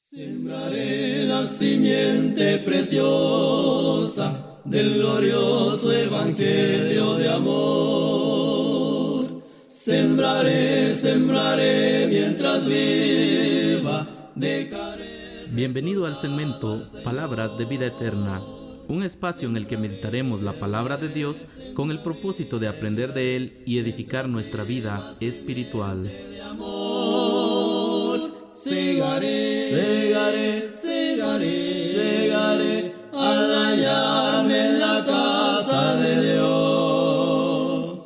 Sembraré la simiente preciosa del glorioso evangelio de amor. Sembraré, sembraré mientras viva, dejaré. Bienvenido al segmento Palabras de Vida Eterna, un espacio en el que meditaremos la palabra de Dios con el propósito de aprender de Él y edificar nuestra vida espiritual. Segaré, segaré, segaré, segaré al hallarme en la casa de Dios.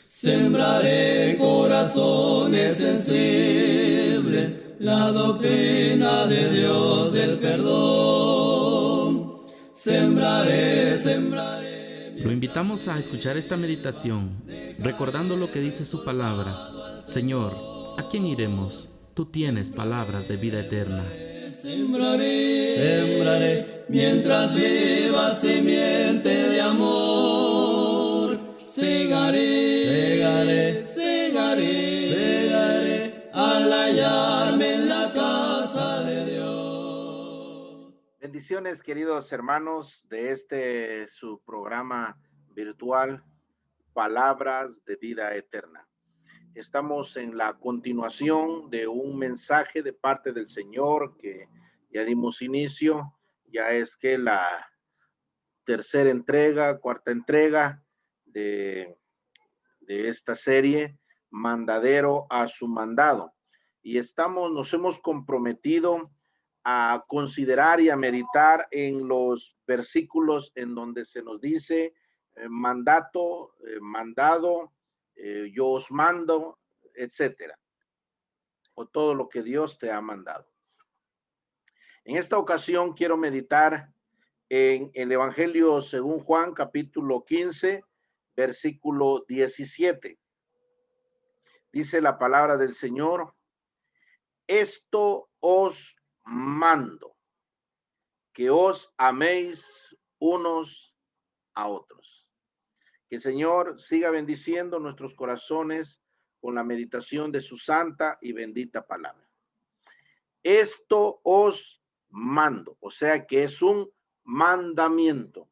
Sembraré corazones sensibles, la doctrina de Dios del perdón. Sembraré, sembraré. Lo invitamos a escuchar esta meditación, recordando lo que dice su palabra. Señor, ¿a quién iremos? Tú tienes palabras de vida eterna. Sembraré, sembraré, mientras viva simiente de amor. Segaré, segaré, segaré, segaré, al hallarme en la casa de Dios. Bendiciones, queridos hermanos, de su programa virtual, Palabras de Vida Eterna. Estamos en la continuación de un mensaje de parte del Señor que ya dimos inicio, ya es que la cuarta entrega de esta serie, Mandadero a su mandado. Y nos hemos comprometido a considerar y a meditar en los versículos en donde se nos dice mandado, yo os mando, etcétera, o todo lo que Dios te ha mandado. En esta ocasión quiero meditar en el Evangelio según Juan, capítulo 15, versículo 17. Dice la palabra del Señor: esto os mando, que os améis unos a otros. Que el Señor siga bendiciendo nuestros corazones con la meditación de su santa y bendita palabra. Esto os mando, o sea que es un mandamiento,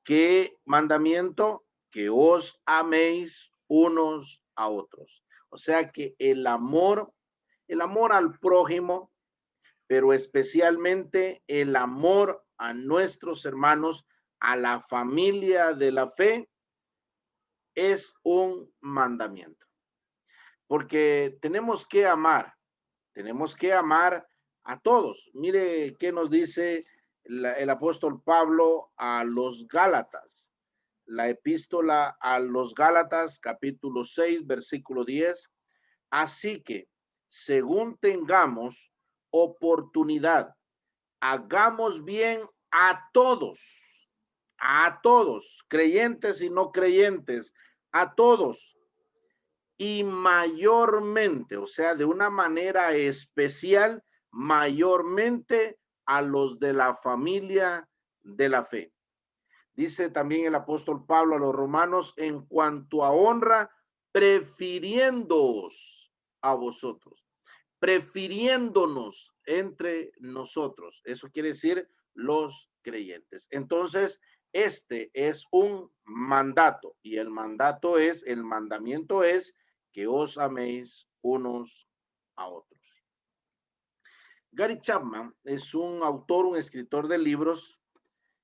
¿Qué mandamiento? Que os améis unos a otros. O sea que el amor al prójimo, pero especialmente el amor a nuestros hermanos, a la familia de la fe, es un mandamiento. Porque tenemos que amar a todos. Mire qué nos dice el apóstol Pablo a los Gálatas. La epístola a los Gálatas, capítulo 6, versículo 10. Así que, según tengamos oportunidad, hagamos bien a todos, creyentes y no creyentes, a todos, y mayormente, o sea, de una manera especial, mayormente a los de la familia de la fe. Dice también el apóstol Pablo a los romanos, en cuanto a honra, prefiriéndoos a vosotros, prefiriéndonos entre nosotros. Eso quiere decir los creyentes. Entonces, este es un mandato y el mandamiento es que os améis unos a otros. Gary Chapman es un autor, un escritor de libros,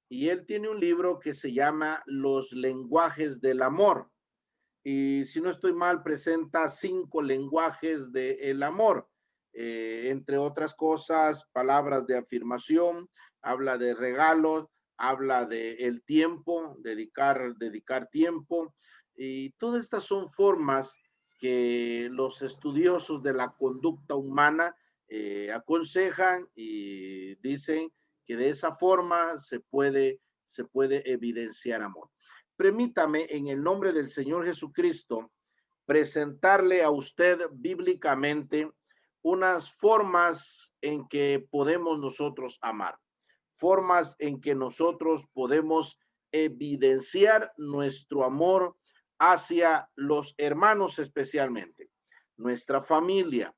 y él tiene un libro que se llama Los lenguajes del amor. Y si no estoy mal, presenta 5 lenguajes del amor. Entre otras cosas, palabras de afirmación, habla de regalos, habla de el tiempo, dedicar tiempo. Y todas estas son formas que los estudiosos de la conducta humana aconsejan y dicen que de esa forma se puede evidenciar amor. Permítame, en el nombre del Señor Jesucristo, presentarle a usted bíblicamente unas formas en que podemos nosotros amar, formas en que nosotros podemos evidenciar nuestro amor hacia los hermanos, especialmente nuestra familia,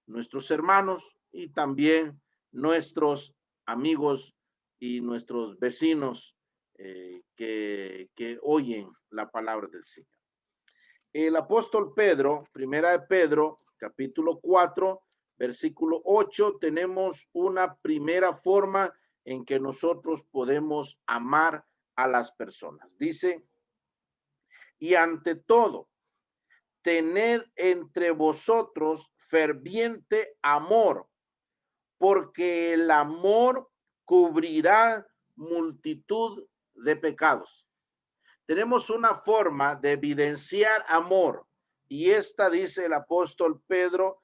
nuestros hermanos y también nuestros amigos y nuestros vecinos que oyen la palabra del Señor. El apóstol Pedro, primera de Pedro, capítulo 4, versículo 8, tenemos una primera forma en que nosotros podemos amar a las personas. Dice, y ante todo, tened entre vosotros ferviente amor, porque el amor cubrirá multitud de pecados. Tenemos una forma de evidenciar amor y esta dice el apóstol Pedro,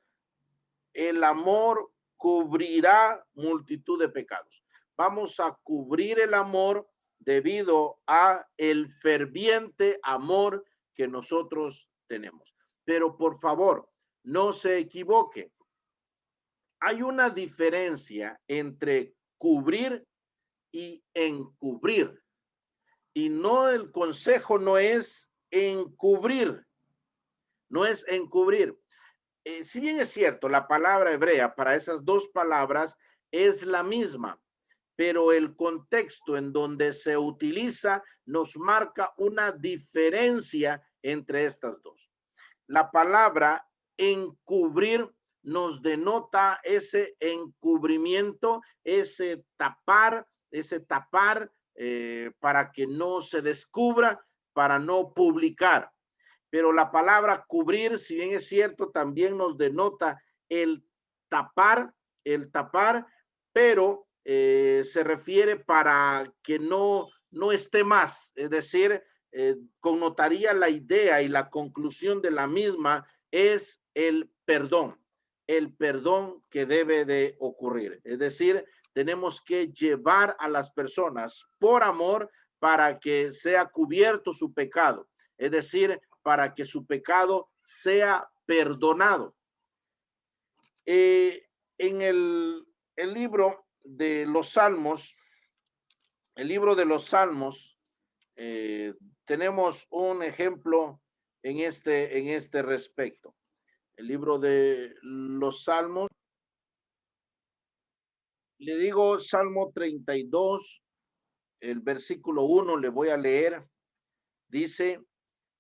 el amor cubrirá multitud de pecados. Vamos a cubrir el amor debido a el ferviente amor que nosotros tenemos. Pero por favor, no se equivoque. Hay una diferencia entre cubrir y encubrir. Y no, el consejo no es encubrir, no es encubrir. Si bien es cierto, la palabra hebrea para esas dos palabras es la misma, pero el contexto en donde se utiliza nos marca una diferencia entre estas dos. La palabra encubrir nos denota ese encubrimiento, ese tapar para que no se descubra, para no publicar. Pero la palabra cubrir, si bien es cierto, también nos denota el tapar, pero se refiere para que no esté más, es decir, connotaría la idea y la conclusión de la misma es el perdón que debe de ocurrir. Es decir, tenemos que llevar a las personas por amor para que sea cubierto su pecado. Es decir, para que su pecado sea perdonado. En el libro de los Salmos, tenemos un ejemplo en este respecto. El libro de los Salmos, le digo Salmo 32, el versículo 1, le voy a leer. Dice,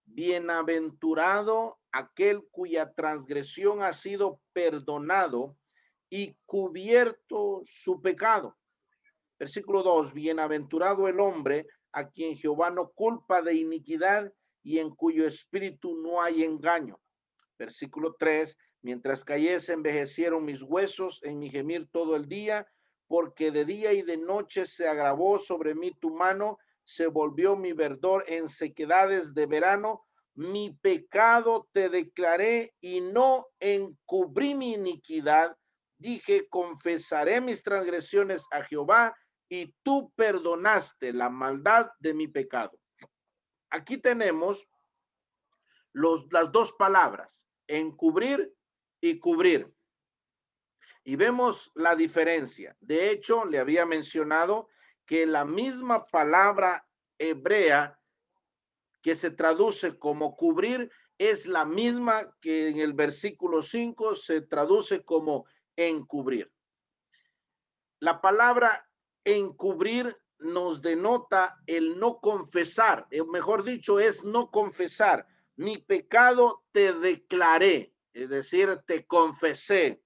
bienaventurado aquel cuya transgresión ha sido perdonado y cubierto su pecado. Versículo 2, bienaventurado el hombre a quien Jehová no culpa de iniquidad y en cuyo espíritu no hay engaño. Versículo 3, mientras cayese envejecieron mis huesos en mi gemir todo el día, porque de día y de noche se agravó sobre mí tu mano, se volvió mi verdor en sequedades de verano. Mi pecado te declaré y no encubrí mi iniquidad. Dije, confesaré mis transgresiones a Jehová y tú perdonaste la maldad de mi pecado. Aquí tenemos las dos palabras, encubrir y cubrir. Y vemos la diferencia. De hecho, le había mencionado que la misma palabra hebrea que se traduce como cubrir es la misma que en el versículo 5 se traduce como encubrir. La palabra encubrir nos denota el no confesar, mejor dicho, es no confesar. Mi pecado te declaré, es decir, te confesé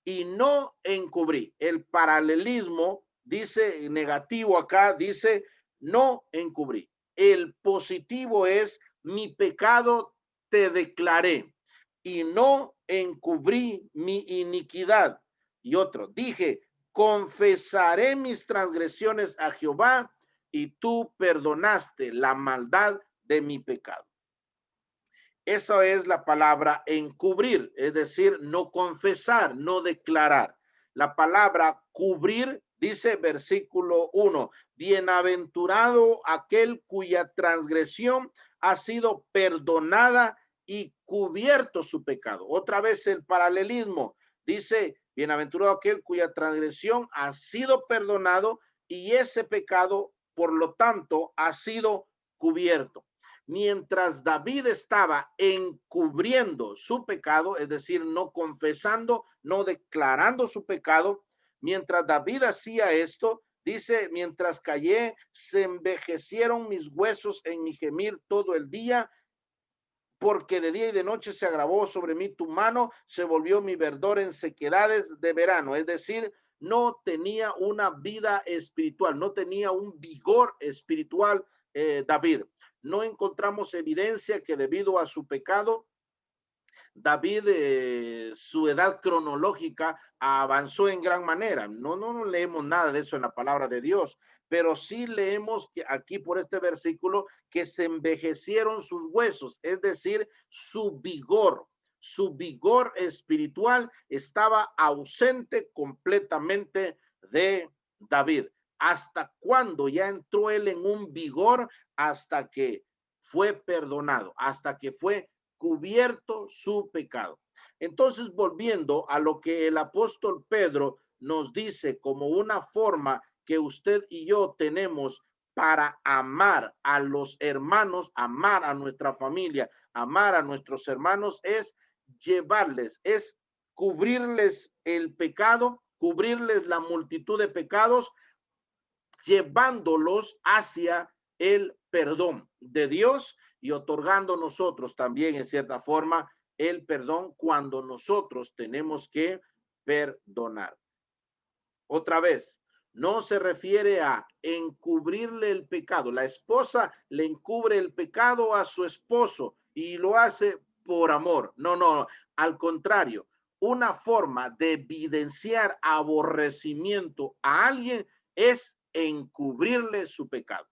y no encubrí. El paralelismo dice negativo acá, dice no encubrí. El positivo es mi pecado te declaré y no encubrí mi iniquidad. Y otro, dije, confesaré mis transgresiones a Jehová y tú perdonaste la maldad de mi pecado. Esa es la palabra encubrir, es decir, no confesar, no declarar. La palabra cubrir dice versículo 1, bienaventurado aquel cuya transgresión ha sido perdonada y cubierto su pecado. Otra vez el paralelismo, dice bienaventurado aquel cuya transgresión ha sido perdonado y ese pecado, por lo tanto, ha sido cubierto. Mientras David estaba encubriendo su pecado, es decir, no confesando, no declarando su pecado, mientras David hacía esto, dice, mientras callé, se envejecieron mis huesos en mi gemir todo el día, porque de día y de noche se agravó sobre mí tu mano, se volvió mi verdor en sequedades de verano. Es decir, no tenía una vida espiritual, no tenía un vigor espiritual, David. No encontramos evidencia que debido a su pecado, David, su edad cronológica avanzó en gran manera. No leemos nada de eso en la palabra de Dios, pero sí leemos que aquí por este versículo que se envejecieron sus huesos, es decir, su vigor espiritual estaba ausente completamente de David. ¿Hasta cuándo ya entró él en un vigor? Hasta que fue perdonado, hasta que fue cubierto su pecado. Entonces, volviendo a lo que el apóstol Pedro nos dice como una forma que usted y yo tenemos para amar a los hermanos, amar a nuestra familia, amar a nuestros hermanos, es llevarles, es cubrirles el pecado, cubrirles la multitud de pecados, llevándolos hacia el perdón de Dios y otorgando nosotros también en cierta forma el perdón cuando nosotros tenemos que perdonar. Otra vez, no se refiere a encubrirle el pecado. La esposa le encubre el pecado a su esposo y lo hace por amor. No, al contrario, una forma de evidenciar aborrecimiento a alguien es encubrirle su pecado.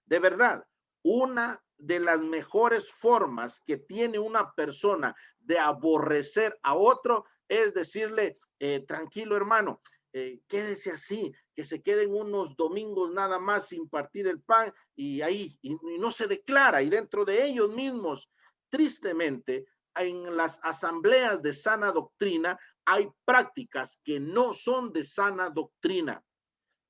De verdad, una de las mejores formas que tiene una persona de aborrecer a otro es decirle, tranquilo hermano, quédese así, que se queden unos domingos nada más sin partir el pan y ahí, y no se declara, y dentro de ellos mismos, tristemente, en las asambleas de sana doctrina hay prácticas que no son de sana doctrina,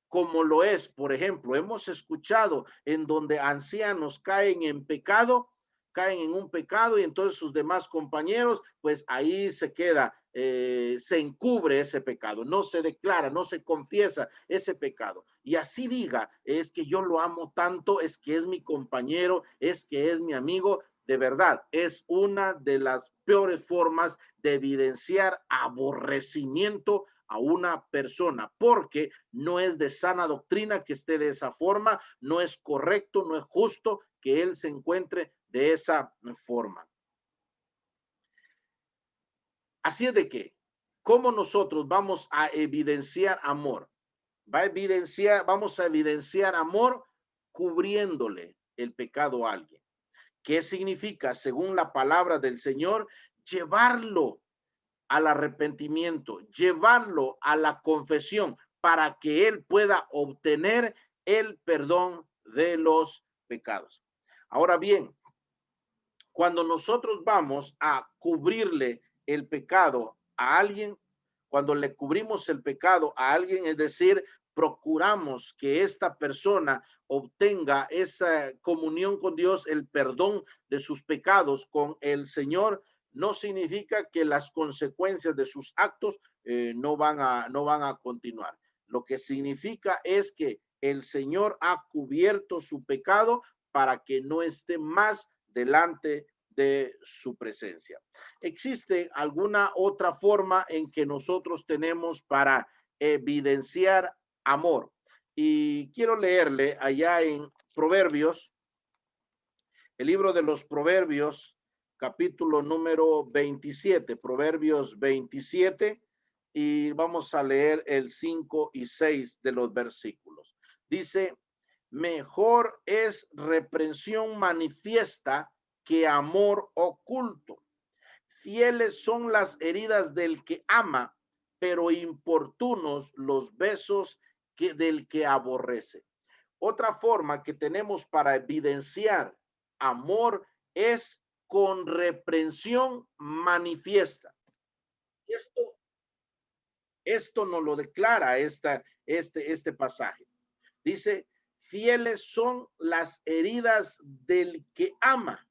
como lo es, por ejemplo, hemos escuchado en donde ancianos caen en un pecado y entonces sus demás compañeros, pues ahí se queda, se encubre ese pecado, no se declara, no se confiesa ese pecado. Y así diga, es que yo lo amo tanto, es que es mi compañero, es que es mi amigo. De verdad, es una de las peores formas de evidenciar aborrecimiento a una persona, porque no es de sana doctrina que esté de esa forma, no es correcto, no es justo que él se encuentre de esa forma. Así es de que, ¿cómo nosotros vamos a evidenciar amor? Vamos a evidenciar amor cubriéndole el pecado a alguien. ¿Qué significa, según la palabra del Señor? Llevarlo al arrepentimiento, llevarlo a la confesión para que él pueda obtener el perdón de los pecados. Ahora bien, cuando nosotros vamos a cubrirle el pecado a alguien, cuando le cubrimos el pecado a alguien, es decir, procuramos que esta persona obtenga esa comunión con Dios, el perdón de sus pecados con el Señor, no significa que las consecuencias de sus actos no van a continuar. Lo que significa es que el Señor ha cubierto su pecado para que no esté más delante de su presencia. ¿Existe alguna otra forma en que nosotros tenemos para evidenciar amor? Y quiero leerle allá en Proverbios, el libro de los Proverbios, capítulo número 27, Proverbios 27, y vamos a leer el 5 y 6 de los versículos. Dice, mejor es reprensión manifiesta que amor oculto. Fieles son las heridas del que ama, pero importunos los besos del que aborrece. Otra forma que tenemos para evidenciar amor es con reprensión manifiesta. Esto nos lo declara este pasaje. Dice, fieles son las heridas del que ama,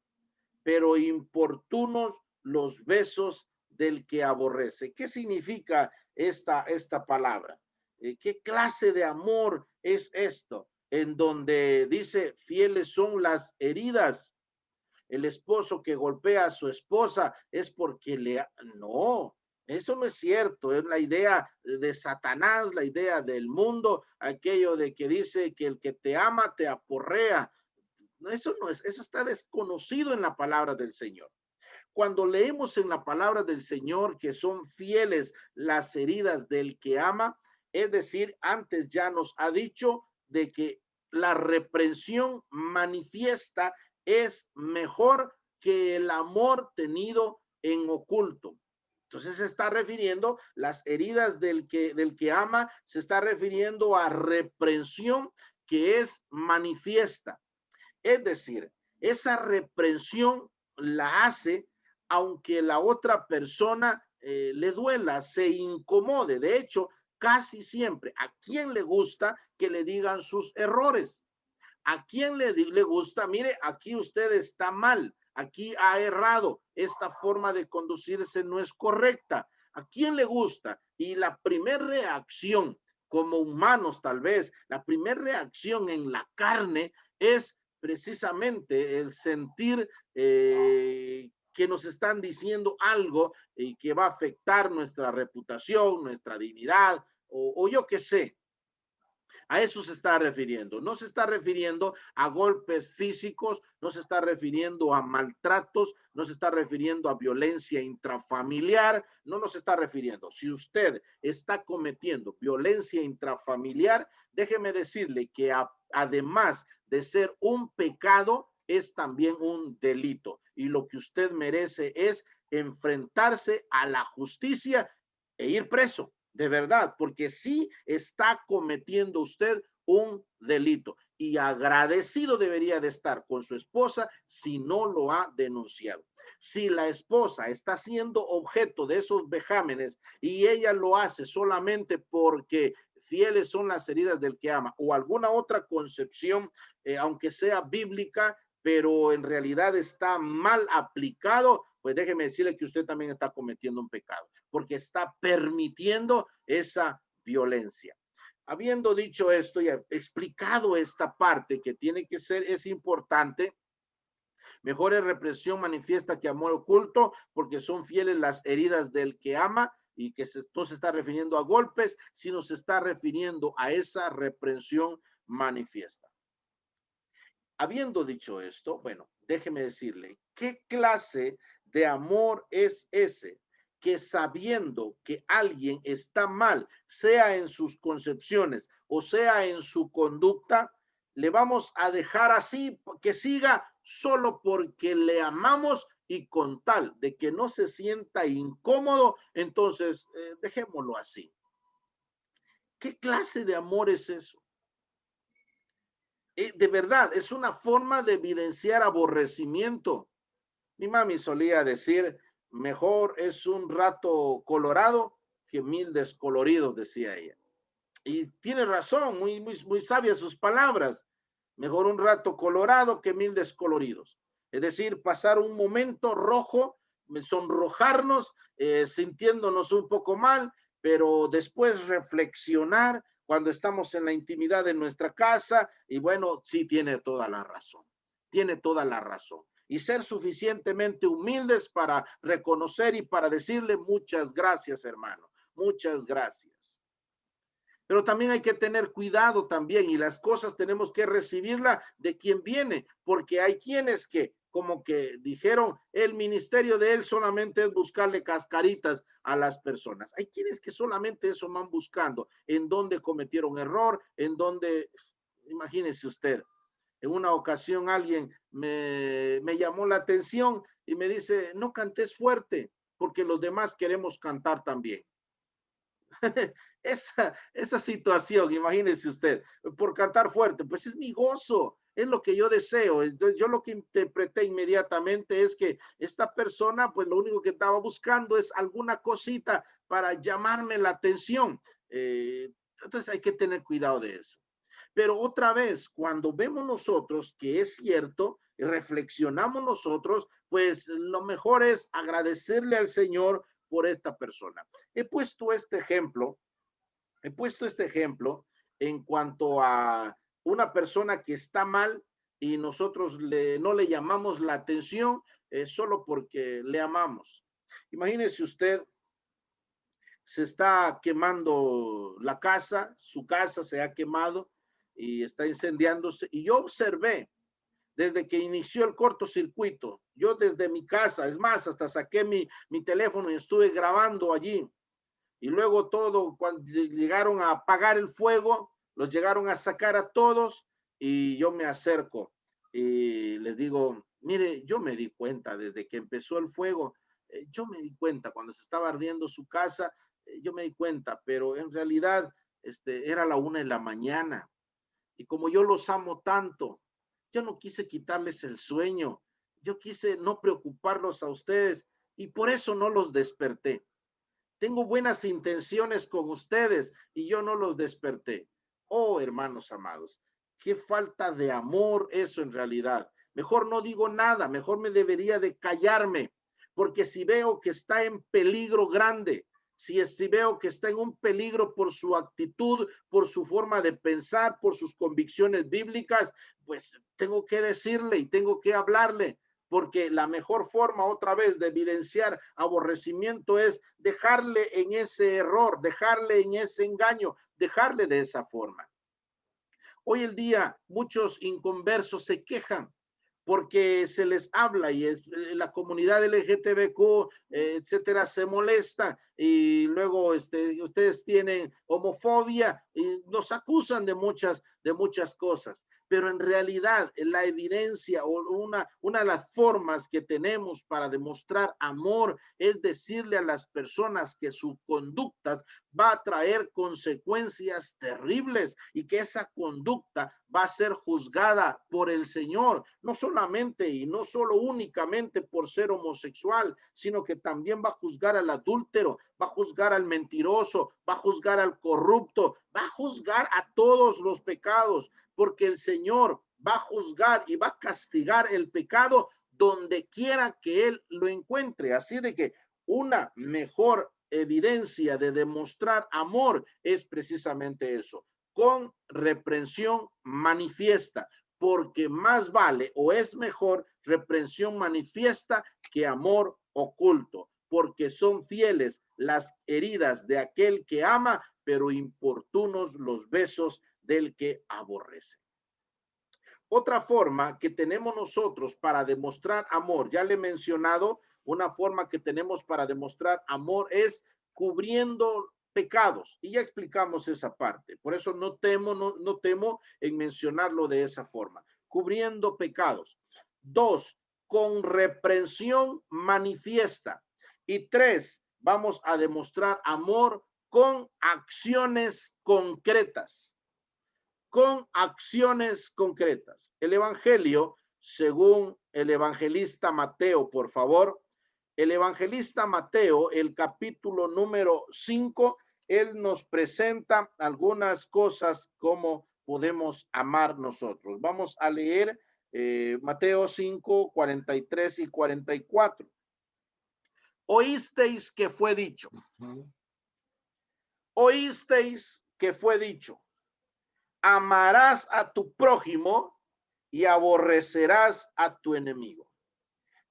pero importunos los besos del que aborrece. ¿Qué significa esta palabra? ¿Qué clase de amor es esto? En donde dice, fieles son las heridas. El esposo que golpea a su esposa es porque no, eso no es cierto. Es la idea de Satanás, la idea del mundo, aquello de que dice que el que te ama te aporrea. Eso no es, eso está desconocido en la palabra del Señor. Cuando leemos en la palabra del Señor que son fieles las heridas del que ama, es decir, antes ya nos ha dicho de que la reprensión manifiesta es mejor que el amor tenido en oculto. Entonces se está refiriendo, las heridas del que ama, se está refiriendo a reprensión que es manifiesta. Es decir, esa reprensión la hace aunque la otra persona le duela, se incomode. De hecho, casi siempre, ¿a quién le gusta que le digan sus errores? ¿A quién le gusta? Mire, aquí usted está mal, aquí ha errado, esta forma de conducirse no es correcta. ¿A quién le gusta? Y la primera reacción, como humanos tal vez, la primera reacción en la carne es precisamente el sentir que nos están diciendo algo que va a afectar nuestra reputación, nuestra dignidad, o yo qué sé. A eso se está refiriendo. No se está refiriendo a golpes físicos, no se está refiriendo a maltratos, no se está refiriendo a violencia intrafamiliar, no nos está refiriendo. Si usted está cometiendo violencia intrafamiliar, déjeme decirle que además de ser un pecado, es también un delito. Y lo que usted merece es enfrentarse a la justicia e ir preso. De verdad, porque sí está cometiendo usted un delito y agradecido debería de estar con su esposa si no lo ha denunciado. Si la esposa está siendo objeto de esos vejámenes y ella lo hace solamente porque fieles son las heridas del que ama o alguna otra concepción, aunque sea bíblica, pero en realidad está mal aplicado, pues déjeme decirle que usted también está cometiendo un pecado, porque está permitiendo esa violencia. Habiendo dicho esto y explicado esta parte que tiene que ser, es importante, mejor es represión manifiesta que amor oculto, porque son fieles las heridas del que ama, y que no se está refiriendo a golpes, sino se está refiriendo a esa reprensión manifiesta. Habiendo dicho esto, bueno, déjeme decirle, ¿qué clase de amor es ese que sabiendo que alguien está mal, sea en sus concepciones o sea en su conducta, le vamos a dejar así que siga solo porque le amamos y con tal de que no se sienta incómodo, entonces dejémoslo así? ¿Qué clase de amor es eso? De verdad, es una forma de evidenciar aborrecimiento. Mi mami solía decir, mejor es un rato colorado que 1000 descoloridos, decía ella. Y tiene razón, muy sabias sus palabras. Mejor un rato colorado que 1000 descoloridos. Es decir, pasar un momento rojo, sonrojarnos, sintiéndonos un poco mal, pero después reflexionar cuando estamos en la intimidad de nuestra casa. Y bueno, sí tiene toda la razón. Tiene toda la razón. Y ser suficientemente humildes para reconocer y para decirle muchas gracias, hermano. Muchas gracias. Pero también hay que tener cuidado también, y las cosas tenemos que recibirla de quien viene, porque hay quienes que como que dijeron el ministerio de él solamente es buscarle cascaritas a las personas. Hay quienes que solamente eso van buscando, en dónde cometieron error, en dónde, imagínese usted. En una ocasión alguien me llamó la atención y me dice, no cantes fuerte, porque los demás queremos cantar también. Esa situación, imagínese usted, por cantar fuerte, pues es mi gozo, es lo que yo deseo. Entonces, yo lo que interpreté inmediatamente es que esta persona, pues lo único que estaba buscando es alguna cosita para llamarme la atención. Entonces hay que tener cuidado de eso. Pero otra vez, cuando vemos nosotros que es cierto y reflexionamos nosotros, pues lo mejor es agradecerle al Señor por esta persona. He puesto este ejemplo en cuanto a una persona que está mal y nosotros no le llamamos la atención solo porque le amamos. Imagínese usted, se está quemando la casa, su casa se ha quemado y está incendiándose. Y yo observé desde que inició el cortocircuito, yo desde mi casa, es más, hasta saqué mi teléfono y estuve grabando allí. Y luego todo, cuando llegaron a apagar el fuego, los llegaron a sacar a todos y yo me acerco y les digo, mire, yo me di cuenta desde que empezó el fuego, yo me di cuenta cuando se estaba ardiendo su casa, yo me di cuenta, pero en realidad era la 1 de la mañana y como yo los amo tanto, yo no quise quitarles el sueño, yo quise no preocuparlos a ustedes y por eso no los desperté. Tengo buenas intenciones con ustedes y yo no los desperté. Oh, hermanos amados, qué falta de amor eso en realidad. Mejor no digo nada, mejor me debería de callarme, porque si veo que está en peligro grande, si veo que está en un peligro por su actitud, por su forma de pensar, por sus convicciones bíblicas, pues tengo que decirle y tengo que hablarle, porque la mejor forma otra vez de evidenciar aborrecimiento es dejarle en ese error, dejarle en ese engaño, dejarle de esa forma. Hoy el día muchos inconversos se quejan porque se les habla y la comunidad LGTBQ, etcétera, se molesta y luego ustedes tienen homofobia y nos acusan de muchas cosas. Pero en realidad la evidencia o una de las formas que tenemos para demostrar amor es decirle a las personas que sus conductas va a traer consecuencias terribles y que esa conducta va a ser juzgada por el Señor, no solamente y no solo únicamente por ser homosexual, sino que también va a juzgar al adúltero, va a juzgar al mentiroso, va a juzgar al corrupto, va a juzgar a todos los pecados, porque el Señor va a juzgar y va a castigar el pecado donde quiera que Él lo encuentre. Así de que una mejor evidencia de demostrar amor es precisamente eso, con reprensión manifiesta, porque más vale o es mejor reprensión manifiesta que amor oculto, porque son fieles las heridas de aquel que ama, pero importunos los besos del que aborrece. Otra forma que tenemos nosotros para demostrar amor, ya le he mencionado, una forma que tenemos para demostrar amor es cubriendo pecados. Y ya explicamos esa parte. Por eso no temo en mencionarlo de esa forma. Cubriendo pecados. 2, con reprensión manifiesta. Y 3, vamos a demostrar amor con acciones concretas. Con acciones concretas. El Evangelio, según el evangelista Mateo, por favor, el evangelista Mateo, el capítulo número 5, él nos presenta algunas cosas como podemos amar nosotros. Vamos a leer Mateo 5, 43 y 44. Oísteis que fue dicho. Oísteis que fue dicho. Amarás a tu prójimo y aborrecerás a tu enemigo.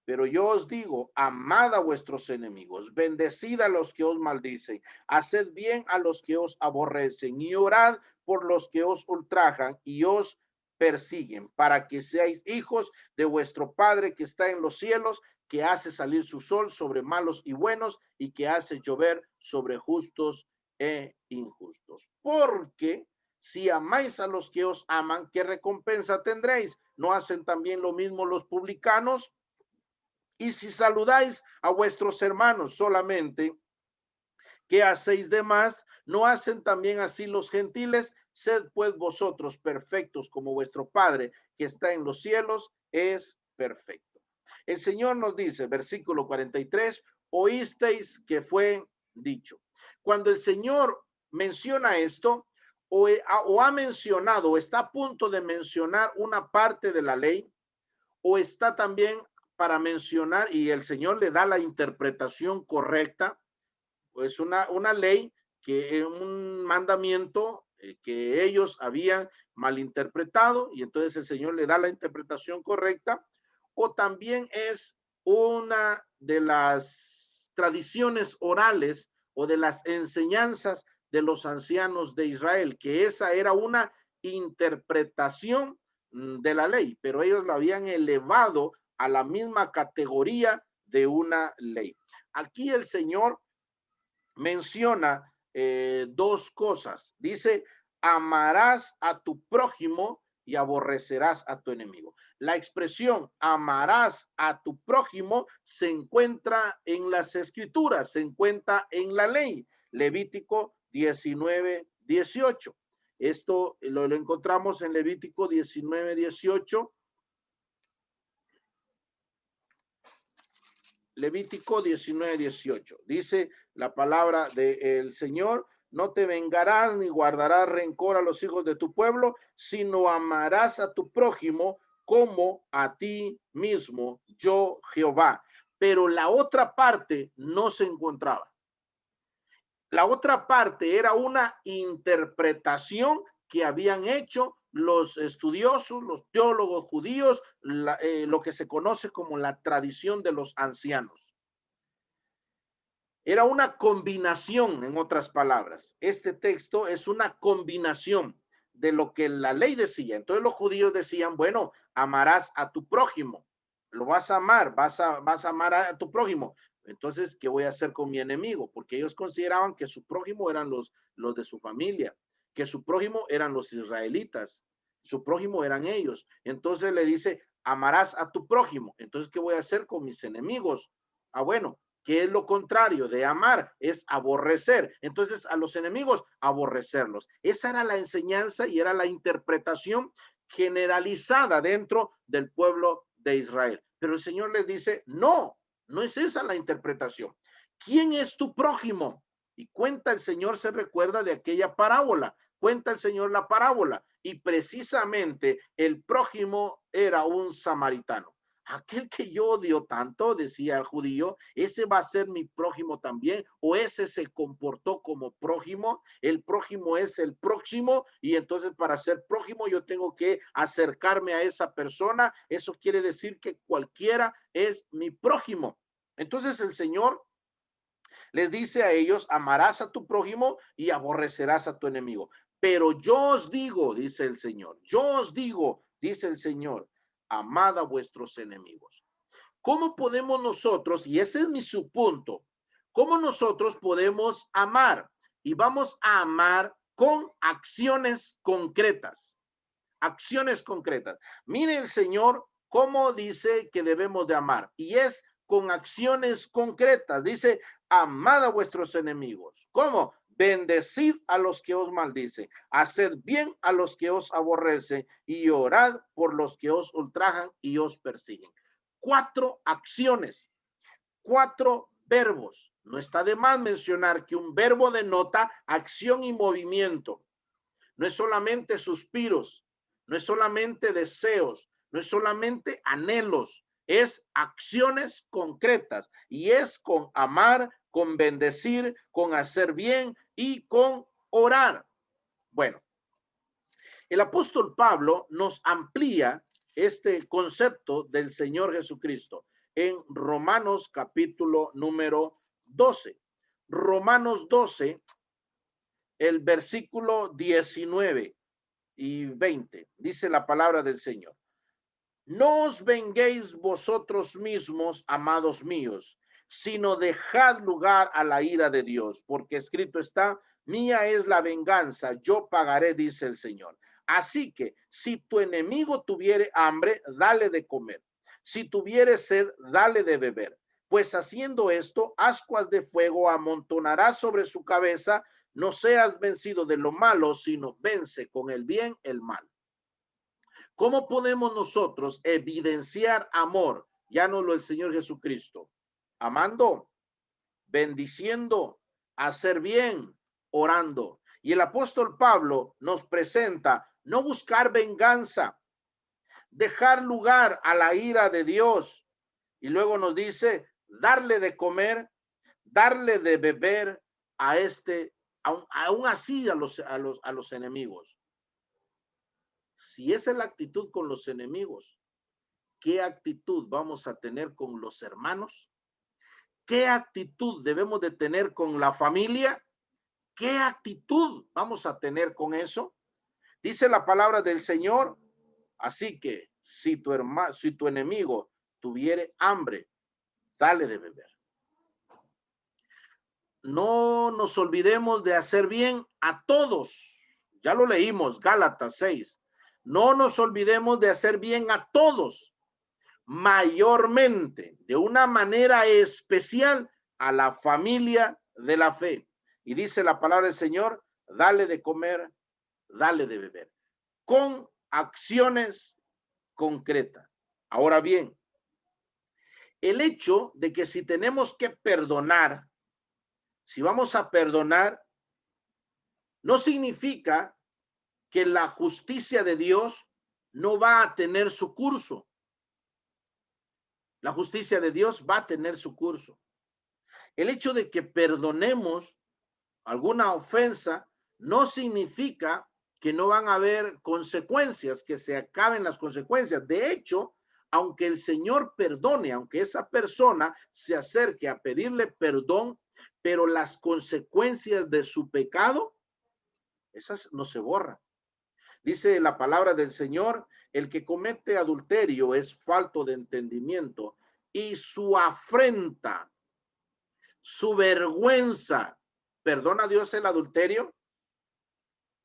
Pero yo os digo, amad a vuestros enemigos, bendecid a los que os maldicen, haced bien a los que os aborrecen y orad por los que os ultrajan y os persiguen, para que seáis hijos de vuestro Padre que está en los cielos, que hace salir su sol sobre malos y buenos y que hace llover sobre justos e injustos. Porque si amáis a los que os aman, ¿qué recompensa tendréis? ¿No hacen también lo mismo los publicanos? Y si saludáis a vuestros hermanos solamente, ¿qué hacéis de más? ¿No hacen también así los gentiles? Sed pues vosotros perfectos como vuestro Padre que está en los cielos es perfecto. El Señor nos dice, versículo 43, oísteis que fue dicho. Cuando el Señor menciona esto, o ha mencionado, o está a punto de mencionar una parte de la ley, o está también para mencionar, y el Señor le da la interpretación correcta, pues una ley, que un mandamiento que ellos habían malinterpretado, y entonces el Señor le da la interpretación correcta, o también es una de las tradiciones orales o de las enseñanzas de los ancianos de Israel, que esa era una interpretación de la ley, pero ellos lo habían elevado a la misma categoría de una ley. Aquí el Señor menciona dos cosas. Dice, amarás a tu prójimo y aborrecerás a tu enemigo. La expresión amarás a tu prójimo se encuentra en las escrituras, se encuentra en la ley. Levítico 19:18. Esto lo encontramos en Levítico 19:18. Levítico 19:18. Dice la palabra del Señor, no te vengarás ni guardarás rencor a los hijos de tu pueblo, sino amarás a tu prójimo como a ti mismo, yo Jehová. Pero la otra parte no se encontraba. La otra parte era una interpretación que habían hecho los estudiosos, los teólogos judíos, lo que se conoce como la tradición de los ancianos. Era una combinación, en otras palabras. Este texto es una combinación de lo que la ley decía. Entonces los judíos decían, bueno, amarás a tu prójimo, lo vas a amar, vas a amar a tu prójimo. Entonces, ¿qué voy a hacer con mi enemigo? Porque ellos consideraban que su prójimo eran los de su familia, que su prójimo eran los israelitas, su prójimo eran ellos. Entonces le dice, amarás a tu prójimo. Entonces, ¿qué voy a hacer con mis enemigos? Ah, bueno, ¿qué es lo contrario de amar? Es aborrecer. Entonces, a los enemigos, aborrecerlos. Esa era la enseñanza y era la interpretación generalizada dentro del pueblo de Israel. Pero el Señor les dice, no, no es esa la interpretación. ¿Quién es tu prójimo? Y cuenta el Señor, se recuerda de aquella parábola. Cuenta el Señor la parábola. Y precisamente el prójimo era un samaritano. Aquel que yo odio tanto, decía el judío, ese va a ser mi prójimo también, o ese se comportó como prójimo, el prójimo es el próximo, y entonces para ser prójimo yo tengo que acercarme a esa persona. Eso quiere decir que cualquiera es mi prójimo. Entonces el Señor les dice a ellos, amarás a tu prójimo y aborrecerás a tu enemigo. Pero yo os digo, dice el Señor, yo os digo, dice el Señor, amad a vuestros enemigos. ¿Cómo podemos nosotros, y ese es mi subpunto, cómo nosotros podemos amar? Y vamos a amar con acciones concretas. Acciones concretas. Mire el Señor cómo dice que debemos de amar. Y es con acciones concretas. Dice, amad a vuestros enemigos. ¿Cómo? Bendecid a los que os maldicen, haced bien a los que os aborrecen y orad por los que os ultrajan y os persiguen. 4 acciones, 4 verbos. No está de más mencionar que un verbo denota acción y movimiento. No es solamente suspiros, no es solamente deseos, no es solamente anhelos, es acciones concretas y es con amar, con bendecir, con hacer bien y con orar. Bueno, el apóstol Pablo nos amplía este concepto del Señor Jesucristo en Romanos capítulo número 12. Romanos 12, el versículo 19 y 20, dice la palabra del Señor. No os venguéis vosotros mismos, amados míos, sino dejad lugar a la ira de Dios, porque escrito está, mía es la venganza, yo pagaré, dice el Señor. Así que si tu enemigo tuviere hambre, dale de comer. Si tuviere sed, dale de beber. Pues haciendo esto, ascuas de fuego amontonarás sobre su cabeza. No seas vencido de lo malo, sino vence con el bien el mal. ¿Cómo podemos nosotros evidenciar amor? Ya nos lo el Señor Jesucristo. Amando, bendiciendo, hacer bien, orando. Y el apóstol Pablo nos presenta no buscar venganza, dejar lugar a la ira de Dios. Y luego nos dice darle de comer, darle de beber a aún así a los enemigos. Si esa es la actitud con los enemigos, ¿qué actitud vamos a tener con los hermanos? ¿Qué actitud debemos de tener con la familia? ¿Qué actitud vamos a tener con eso? Dice la palabra del Señor, así que si tu enemigo tuviere hambre, dale de beber. No nos olvidemos de hacer bien a todos. Ya lo leímos, Gálatas 6. No nos olvidemos de hacer bien a todos, mayormente, de una manera especial, a la familia de la fe. Y dice la palabra del Señor, dale de comer, dale de beber, con acciones concretas. Ahora bien, el hecho de que si tenemos que perdonar, si vamos a perdonar, no significa que la justicia de Dios no va a tener su curso. La justicia de Dios va a tener su curso. El hecho de que perdonemos alguna ofensa no significa que no van a haber consecuencias, que se acaben las consecuencias. De hecho, aunque el Señor perdone, aunque esa persona se acerque a pedirle perdón, pero las consecuencias de su pecado, esas no se borran. Dice la palabra del Señor, el que comete adulterio es falto de entendimiento y su afrenta, su vergüenza. ¿Perdona a Dios el adulterio?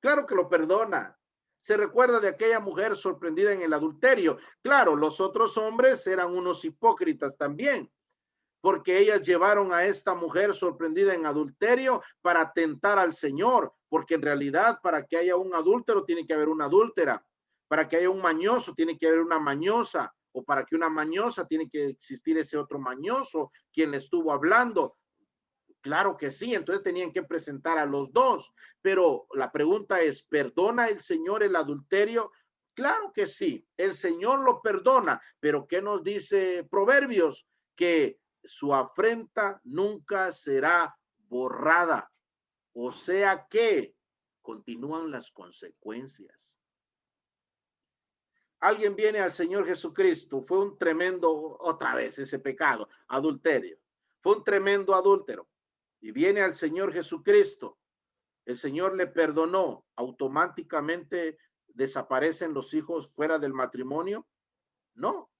Claro que lo perdona. Se recuerda de aquella mujer sorprendida en el adulterio. Claro, los otros hombres eran unos hipócritas también, porque ellas llevaron a esta mujer sorprendida en adulterio para tentar al Señor, porque en realidad para que haya un adúltero tiene que haber una adúltera, para que haya un mañoso tiene que haber una mañosa, o para que una mañosa tiene que existir ese otro mañoso quien le estuvo hablando. Claro que sí, entonces tenían que presentar a los dos, pero la pregunta es, ¿perdona el Señor el adulterio? Claro que sí, el Señor lo perdona, pero ¿qué nos dice Proverbios? Que su afrenta nunca será borrada, o sea que continúan las consecuencias. Alguien viene al Señor Jesucristo, fue un tremendo, otra vez ese pecado, adulterio, fue un tremendo adúltero. Y viene al Señor Jesucristo, el Señor le perdonó, automáticamente desaparecen los hijos fuera del matrimonio. No,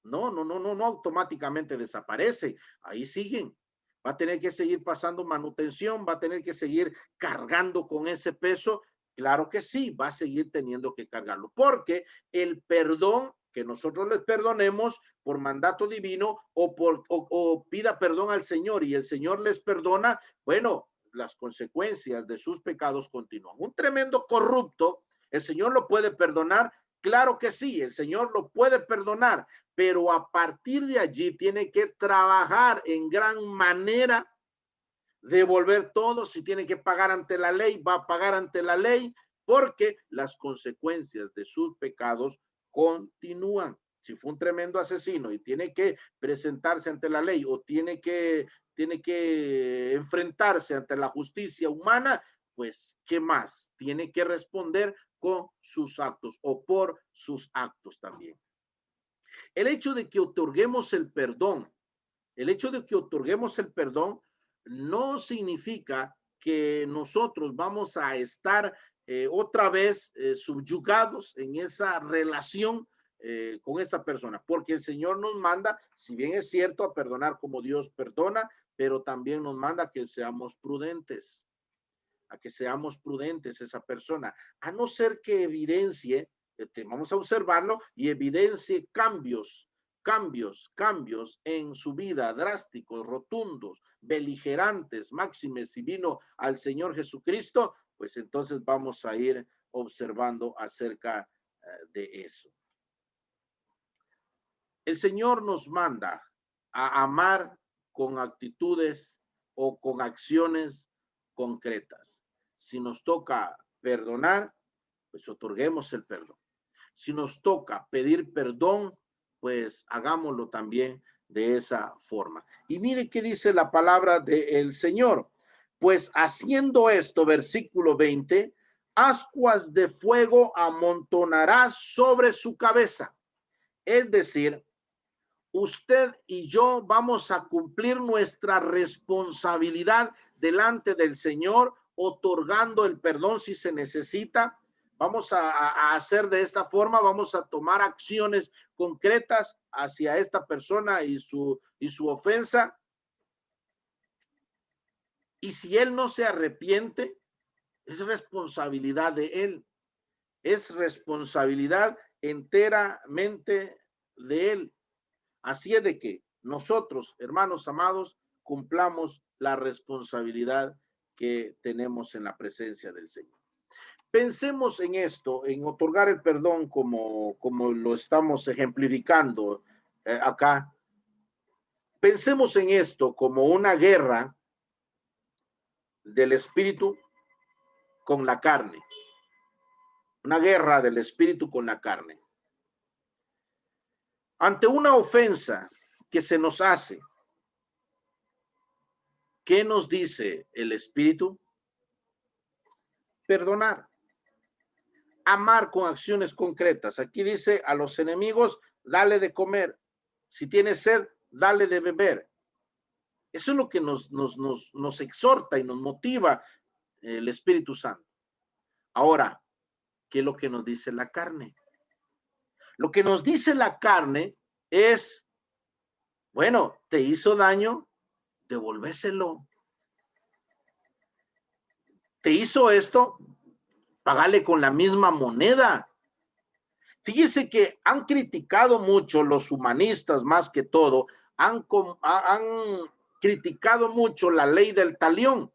no automáticamente desaparece, ahí siguen. Va a tener que seguir pasando manutención, va a tener que seguir cargando con ese peso. Claro que sí, va a seguir teniendo que cargarlo, porque el perdón que nosotros les perdonemos por mandato divino o pida perdón al Señor y el Señor les perdona, bueno, las consecuencias de sus pecados continúan. Un tremendo corrupto, el Señor lo puede perdonar. Claro que sí, el Señor lo puede perdonar, pero a partir de allí tiene que trabajar en gran manera, devolver todo. Si tiene que pagar ante la ley, va a pagar ante la ley, porque las consecuencias de sus pecados continúan. Si fue un tremendo asesino y tiene que presentarse ante la ley o tiene que enfrentarse ante la justicia humana, pues, ¿qué más? Tiene que responder con sus actos o por sus actos también. El hecho de que otorguemos el perdón, no significa que nosotros vamos a estar otra vez subyugados en esa relación con esta persona, porque el Señor nos manda, si bien es cierto, a perdonar como Dios perdona, pero también nos manda que seamos prudentes, a que seamos prudentes esa persona, a no ser que evidencie, vamos a observarlo y evidencie cambios en su vida, drásticos, rotundos, beligerantes, máxime si vino al Señor Jesucristo, pues entonces vamos a ir observando acerca de eso. El Señor nos manda a amar con actitudes o con acciones concretas. Si nos toca perdonar, pues otorguemos el perdón. Si nos toca pedir perdón, pues hagámoslo también de esa forma. Y mire qué dice la palabra del Señor. Pues haciendo esto, versículo 20, ascuas de fuego amontonará sobre su cabeza. Es decir, usted y yo vamos a cumplir nuestra responsabilidad delante del Señor, otorgando el perdón si se necesita. Vamos a hacer de esta forma, vamos a tomar acciones concretas hacia esta persona y su ofensa. Y si él no se arrepiente, es responsabilidad de él. Es responsabilidad enteramente de él. Así es de que nosotros, hermanos amados, cumplamos la responsabilidad que tenemos en la presencia del Señor. Pensemos en esto, en otorgar el perdón como lo estamos ejemplificando acá. Pensemos en esto como una guerra del espíritu con la carne. Una guerra del espíritu con la carne. Ante una ofensa que se nos hace, ¿qué nos dice el espíritu? Perdonar. Amar con acciones concretas. Aquí dice a los enemigos, dale de comer. Si tienes sed, dale de beber. Eso es lo que nos exhorta y nos motiva el Espíritu Santo. Ahora, ¿qué es lo que nos dice la carne? Lo que nos dice la carne es, bueno, te hizo daño, devolvéselo. Te hizo esto, págale con la misma moneda. Fíjese que han criticado mucho los humanistas, más que todo, han criticado mucho la ley del talión,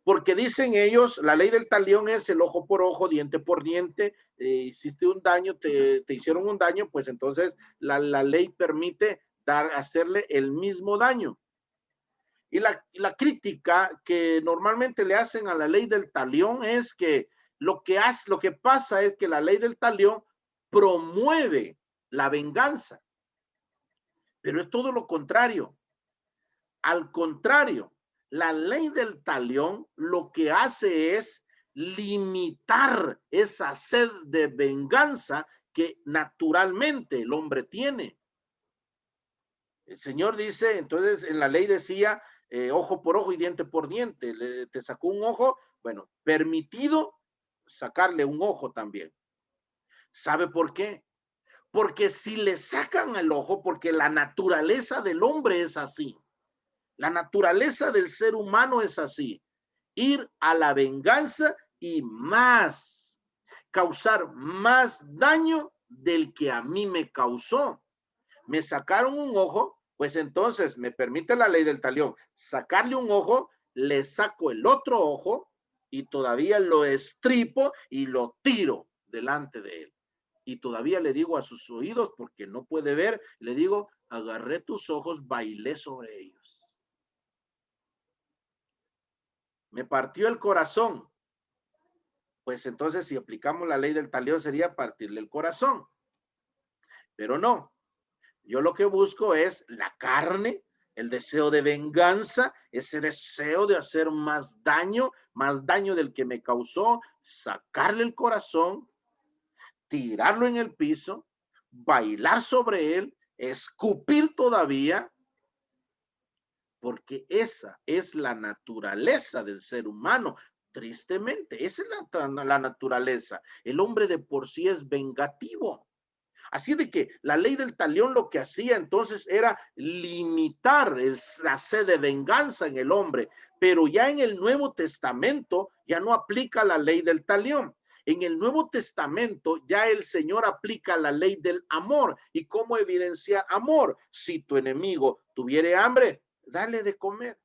porque dicen ellos, la ley del talión es el ojo por ojo, diente por diente. Hiciste un daño, te hicieron un daño, pues entonces la ley permite hacerle el mismo daño. Y la crítica que normalmente le hacen a la ley del talión es que lo que pasa es que la ley del talión promueve la venganza, pero es todo lo contrario. Al contrario, la ley del talión lo que hace es limitar esa sed de venganza que naturalmente el hombre tiene. El Señor dice, entonces en la ley decía, ojo por ojo y diente por diente. Te sacó un ojo, bueno, permitido sacarle un ojo también. ¿Sabe por qué? Porque si le sacan el ojo, porque la naturaleza del hombre es así. La naturaleza del ser humano es así. Ir a la venganza y más, causar más daño del que a mí me causó. Me sacaron un ojo, pues entonces me permite la ley del talión sacarle un ojo, le saco el otro ojo y todavía lo estripo y lo tiro delante de él. Y todavía le digo a sus oídos, porque no puede ver, le digo, agarré tus ojos, bailé sobre ellos. Me partió el corazón. Pues entonces si aplicamos la ley del talión sería partirle el corazón. Pero no. Yo lo que busco es la carne, el deseo de venganza, ese deseo de hacer más daño del que me causó, sacarle el corazón, tirarlo en el piso, bailar sobre él, escupir todavía, porque esa es la naturaleza del ser humano. Tristemente, esa es la naturaleza. El hombre de por sí es vengativo. Así de que la ley del talión lo que hacía entonces era limitar la sed de venganza en el hombre, pero ya en el Nuevo Testamento ya no aplica la ley del talión. En el Nuevo Testamento ya el Señor aplica la ley del amor. ¿Y cómo evidencia amor? Si tu enemigo tuviere hambre, dale de comer.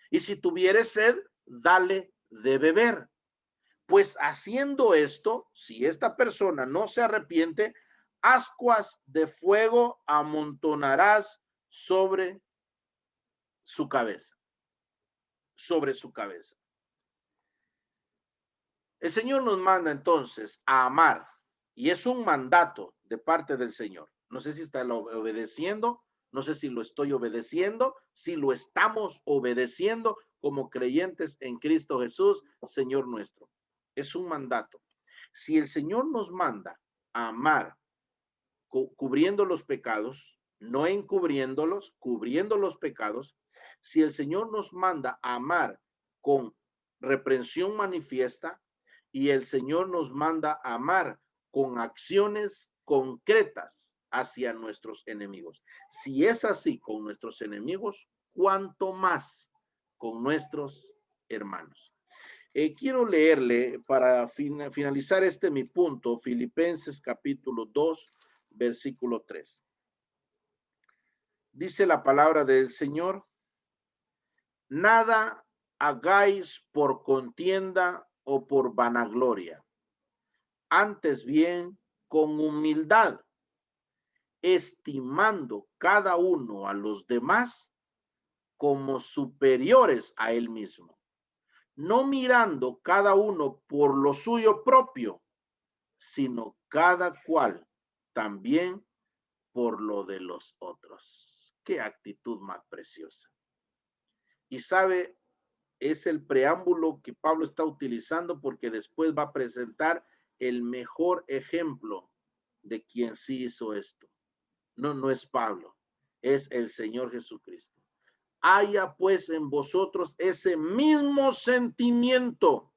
Y si tuviere sed, dale de beber. Pues haciendo esto, si esta persona no se arrepiente, ascuas de fuego amontonarás sobre su cabeza. Sobre su cabeza. El Señor nos manda entonces a amar y es un mandato de parte del Señor. No sé si está obedeciendo, no sé si lo estoy obedeciendo, si lo estamos obedeciendo como creyentes en Cristo Jesús, Señor nuestro. Es un mandato. Si el Señor nos manda a amar cubriendo los pecados, no encubriéndolos, cubriendo los pecados, si el Señor nos manda a amar con reprensión manifiesta y el Señor nos manda a amar con acciones concretas hacia nuestros enemigos. Si es así con nuestros enemigos, ¿cuánto más con nuestros hermanos? Quiero leerle para finalizar mi punto, Filipenses capítulo 2, versículo 3. Dice la palabra del Señor: nada hagáis por contienda o por vanagloria, antes bien con humildad, estimando cada uno a los demás como superiores a él mismo, no mirando cada uno por lo suyo propio, sino cada cual también por lo de los otros. Qué actitud más preciosa. Y sabe, es el preámbulo que Pablo está utilizando porque después va a presentar el mejor ejemplo de quien sí hizo esto. No es Pablo, es el Señor Jesucristo. Haya pues en vosotros ese mismo sentimiento,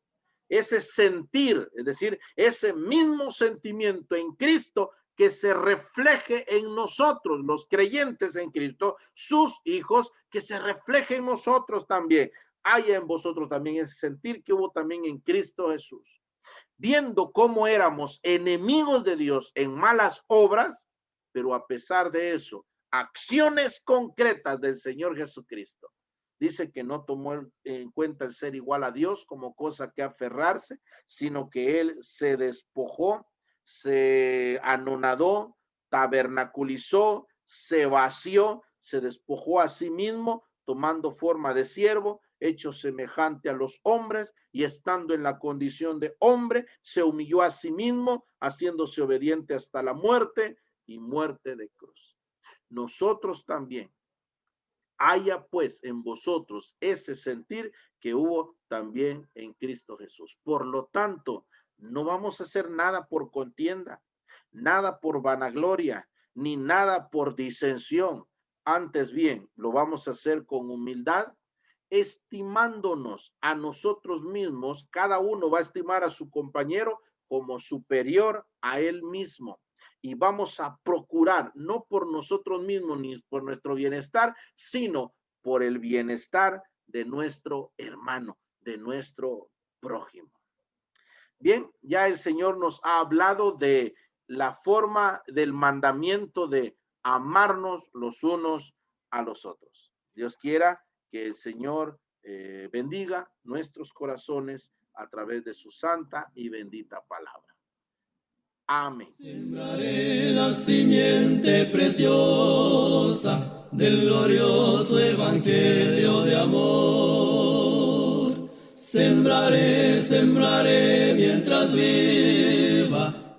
ese sentir, es decir, ese mismo sentimiento en Cristo que se refleje en nosotros, los creyentes en Cristo, sus hijos, que se refleje en nosotros también. Haya en vosotros también ese sentir que hubo también en Cristo Jesús. Viendo cómo éramos enemigos de Dios en malas obras, pero a pesar de eso, acciones concretas del Señor Jesucristo. Dice que no tomó en cuenta el ser igual a Dios como cosa que aferrarse, sino que él se despojó, se anonadó, tabernaculizó, se vació, se despojó a sí mismo, tomando forma de siervo, hecho semejante a los hombres, y estando en la condición de hombre, se humilló a sí mismo, haciéndose obediente hasta la muerte y muerte de cruz. Nosotros también, haya pues en vosotros ese sentir que hubo también en Cristo Jesús. Por lo tanto, no vamos a hacer nada por contienda, nada por vanagloria, ni nada por disensión. Antes bien, lo vamos a hacer con humildad, estimándonos a nosotros mismos. Cada uno va a estimar a su compañero como superior a él mismo. Y vamos a procurar, no por nosotros mismos ni por nuestro bienestar, sino por el bienestar de nuestro hermano, de nuestro prójimo. Bien, ya el Señor nos ha hablado de la forma del mandamiento de amarnos los unos a los otros. Dios quiera que el Señor bendiga nuestros corazones a través de su santa y bendita palabra. Amén. Sembraré la simiente preciosa del glorioso evangelio de amor. Sembraré, sembraré mientras viva.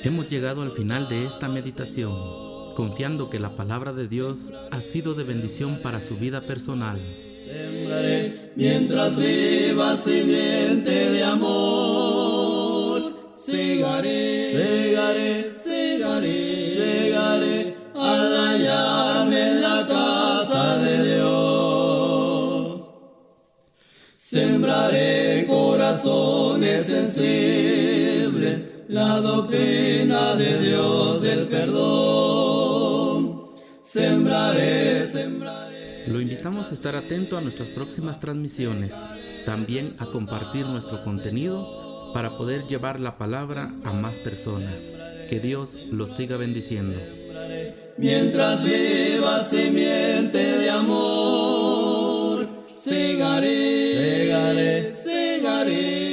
Hemos llegado al final de esta meditación, confiando que la palabra de Dios ha sido de bendición para su vida personal. Sembraré mientras viva simiente de amor. Segaré, segaré, segaré, segaré al hallarme en la casa de Dios. Sembraré corazones sensibles, la doctrina de Dios del perdón. Sembraré, sembraré. Lo invitamos a estar atento a nuestras próximas transmisiones, también a compartir nuestro contenido para poder llevar la palabra a más personas. Que Dios los siga bendiciendo. Mientras viva simiente de amor, segaré, segaré, segaré.